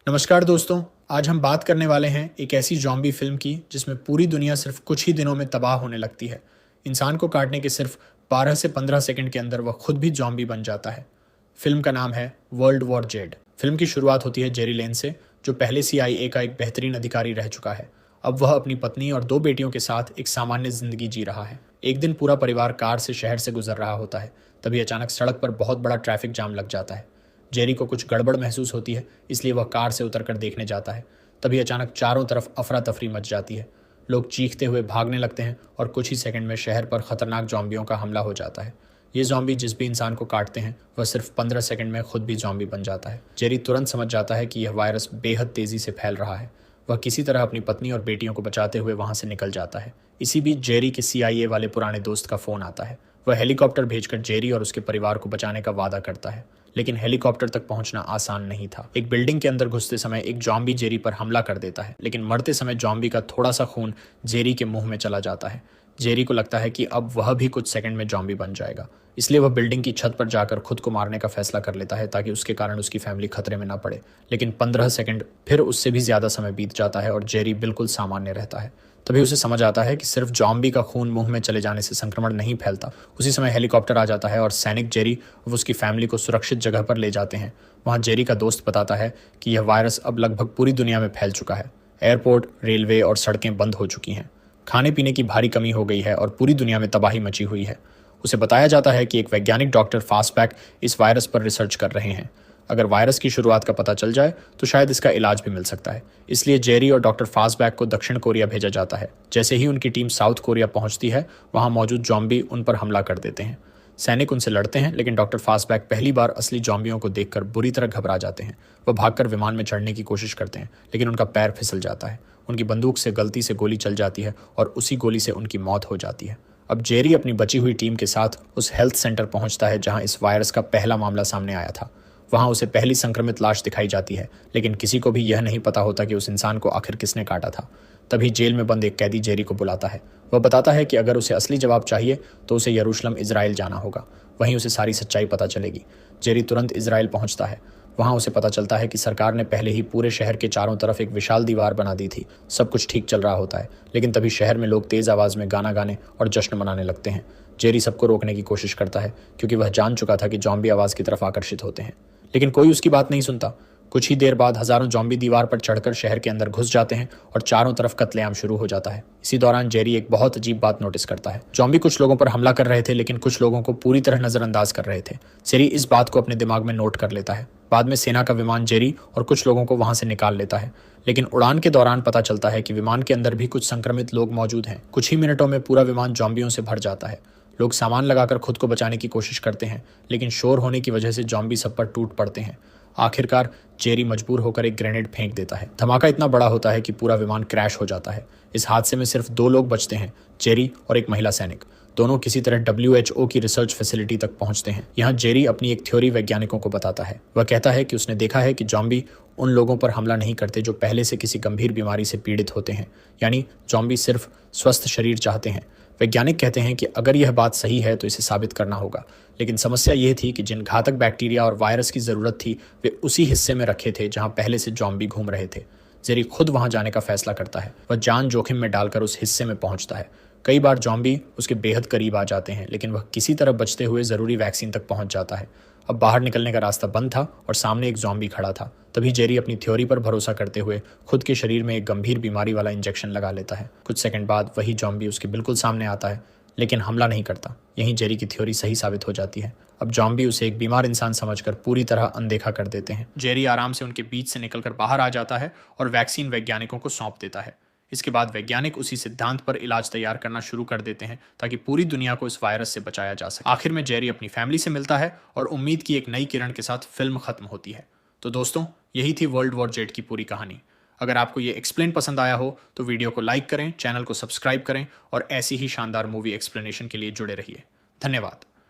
नमस्कार दोस्तों। आज हम बात करने वाले हैं एक ऐसी जॉम्बी फिल्म की जिसमें पूरी दुनिया सिर्फ कुछ ही दिनों में तबाह होने लगती है। इंसान को काटने के सिर्फ 12 से 15 सेकंड के अंदर वह खुद भी जॉम्बी बन जाता है। फिल्म का नाम है वर्ल्ड वॉर जेड। फिल्म की शुरुआत होती है जेरी लेन से, जो पहले CIA का एक बेहतरीन अधिकारी रह चुका है। अब वह अपनी पत्नी और 2 बेटियों के साथ एक सामान्य जिंदगी जी रहा है। एक दिन पूरा परिवार कार से शहर से गुजर रहा होता है। तभी अचानक सड़क पर बहुत बड़ा ट्रैफिक जाम लग जाता है। जेरी को कुछ गड़बड़ महसूस होती है, इसलिए वह कार से उतरकर देखने जाता है। तभी अचानक चारों तरफ अफरा तफरी मच जाती है। लोग चीखते हुए भागने लगते हैं और कुछ ही सेकंड में शहर पर खतरनाक जॉम्बियों का हमला हो जाता है। ये जॉम्बी जिस भी इंसान को काटते हैं वह सिर्फ 15 सेकंड में खुद भी जॉम्बी बन जाता है। जेरी तुरंत समझ जाता है कि यह वायरस बेहद तेजी से फैल रहा है। वह किसी तरह अपनी पत्नी और बेटियों को बचाते हुए वहां से निकल जाता है। इसी बीच जेरी के CIA वाले पुराने दोस्त का फोन आता है। वह हेलीकॉप्टर भेजकर जेरी और उसके परिवार को बचाने का वादा करता है, लेकिन हेलीकॉप्टर तक पहुंचना आसान नहीं था। एक बिल्डिंग के अंदर घुसते समय एक जॉम्बी जेरी पर हमला कर देता है, लेकिन मरते समय जॉम्बी का थोड़ा सा खून जेरी के मुंह में चला जाता है। जेरी को लगता है कि अब वह भी कुछ सेकंड में जॉम्बी बन जाएगा, इसलिए वह बिल्डिंग की छत पर जाकर खुद को मारने का फैसला कर लेता है ताकि उसके कारण उसकी फैमिली खतरे में ना पड़े। लेकिन 15 सेकंड फिर उससे भी ज्यादा समय बीत जाता है और जेरी बिल्कुल सामान्य रहता है। तभी उसे समझ आता है कि सिर्फ जॉम्बी का खून मुंह में चले जाने से संक्रमण नहीं फैलता। उसी समय हेलीकॉप्टर आ जाता है और सैनिक जेरी और उसकी फैमिली को सुरक्षित जगह पर ले जाते हैं। वहां जेरी का दोस्त बताता है कि यह वायरस अब लगभग पूरी दुनिया में फैल चुका है। एयरपोर्ट, रेलवे और सड़कें बंद हो चुकी हैं। खाने पीने की भारी कमी हो गई है और पूरी दुनिया में तबाही मची हुई है। उसे बताया जाता है कि एक वैज्ञानिक डॉक्टर फास्टबैक इस वायरस पर रिसर्च कर रहे हैं। अगर वायरस की शुरुआत का पता चल जाए तो शायद इसका इलाज भी मिल सकता है। इसलिए जेरी और डॉक्टर फास्टबैक को दक्षिण कोरिया भेजा जाता है। जैसे ही उनकी टीम साउथ कोरिया पहुंचती है, वहां मौजूद जॉम्बी उन पर हमला कर देते हैं। सैनिक उनसे लड़ते हैं, लेकिन डॉक्टर फास्टबैक पहली बार असली जॉम्बियों को देखकर बुरी तरह घबरा जाते हैं। वह भागकर विमान में चढ़ने की कोशिश करते हैं, लेकिन उनका पैर फिसल जाता है। उनकी बंदूक से गलती से गोली चल जाती है और उसी गोली से उनकी मौत हो जाती है। अब जेरी अपनी बची हुई टीम के साथ उस हेल्थ सेंटर पहुंचता है जहां इस वायरस का पहला मामला सामने आया था। वहां उसे पहली संक्रमित लाश दिखाई जाती है, लेकिन किसी को भी यह नहीं पता होता कि उस इंसान को आखिर किसने काटा था। तभी जेल में बंद एक कैदी जेरी को बुलाता है। वह बताता है कि अगर उसे असली जवाब चाहिए तो उसे यरूशलेम इजराइल जाना होगा, वहीं उसे सारी सच्चाई पता चलेगी। जेरी तुरंत इजराइल पहुंचता है। वहां उसे पता चलता है कि सरकार ने पहले ही पूरे शहर के चारों तरफ एक विशाल दीवार बना दी थी। सब कुछ ठीक चल रहा होता है, लेकिन तभी शहर में लोग तेज आवाज में गाना गाने और जश्न मनाने लगते हैं। जेरी सबको रोकने की कोशिश करता है, क्योंकि वह जान चुका था कि जॉम्बी आवाज की तरफ आकर्षित होते हैं, लेकिन कोई उसकी बात नहीं सुनता। कुछ ही देर बाद हजारों जॉम्बी दीवार पर चढ़कर शहर के अंदर घुस जाते हैं और चारों तरफ कत्लेआम शुरू हो जाता है। इसी दौरान जेरी एक बहुत अजीब बात नोटिस करता है। जॉम्बी कुछ लोगों पर हमला कर रहे थे, लेकिन कुछ लोगों को पूरी तरह नजरअंदाज कर रहे थे। जेरी इस बात को अपने दिमाग में नोट कर लेता है। बाद में सेना का विमान जेरी और कुछ लोगों को वहां से निकाल लेता है, लेकिन उड़ान के दौरान पता चलता है कि विमान के अंदर भी कुछ संक्रमित लोग मौजूद हैं। कुछ ही मिनटों में पूरा विमान जॉम्बियों से भर जाता है। लोग सामान लगाकर खुद को बचाने की कोशिश करते हैं, लेकिन शोर होने की वजह से जॉम्बी सब पर टूट पड़ते हैं। आखिरकार जेरी मजबूर होकर एक ग्रेनेड फेंक देता है। धमाका इतना बड़ा होता है कि पूरा विमान क्रैश हो जाता है। इस हादसे में सिर्फ 2 लोग बचते हैं, जेरी और एक महिला सैनिक। दोनों किसी तरह WHO की रिसर्च फैसिलिटी तक पहुंचते हैं। यहाँ जेरी अपनी एक थ्योरी वैज्ञानिकों को बताता है। वह कहता है कि उसने देखा है कि जॉम्बी उन लोगों पर हमला नहीं करते जो पहले से किसी गंभीर बीमारी से पीड़ित होते हैं, यानी जॉम्बी सिर्फ स्वस्थ शरीर चाहते हैं। वैज्ञानिक कहते हैं कि अगर यह बात सही है तो इसे साबित करना होगा, लेकिन समस्या यह थी कि जिन घातक बैक्टीरिया और वायरस की जरूरत थी वे उसी हिस्से में रखे थे जहां पहले से जॉम्बी घूम रहे थे। जेरी खुद वहां जाने का फैसला करता है। वह जान जोखिम में डालकर उस हिस्से में पहुंचता है। कई बार जॉम्बी उसके बेहद करीब आ जाते हैं, लेकिन वह किसी तरह बचते हुए जरूरी वैक्सीन तक पहुंच जाता है। अब बाहर निकलने का रास्ता बंद था और सामने एक जॉम्बी खड़ा था। तभी जेरी अपनी थ्योरी पर भरोसा करते हुए खुद के शरीर में एक गंभीर बीमारी वाला इंजेक्शन लगा लेता है। कुछ सेकंड बाद वही जॉम्बी उसके बिल्कुल सामने आता है, लेकिन हमला नहीं करता। यहीं जेरी की थ्योरी सही साबित हो जाती है। अब जॉम्बी उसे एक बीमार इंसान समझकर पूरी तरह अनदेखा कर देते हैं। जेरी आराम से उनके बीच से निकलकर बाहर आ जाता है और वैक्सीन वैज्ञानिकों को सौंप देता है। इसके बाद वैज्ञानिक उसी सिद्धांत पर इलाज तैयार करना शुरू कर देते हैं ताकि पूरी दुनिया को इस वायरस से बचाया जा सके। आखिर में जेरी अपनी फैमिली से मिलता है और उम्मीद की एक नई किरण के साथ फिल्म खत्म होती है। तो दोस्तों, यही थी वर्ल्ड वॉर जेड की पूरी कहानी। अगर आपको ये एक्सप्लेन पसंद आया हो तो वीडियो को लाइक करें, चैनल को सब्सक्राइब करें और ऐसी ही शानदार मूवी एक्सप्लेनेशन के लिए जुड़े रहिए। धन्यवाद।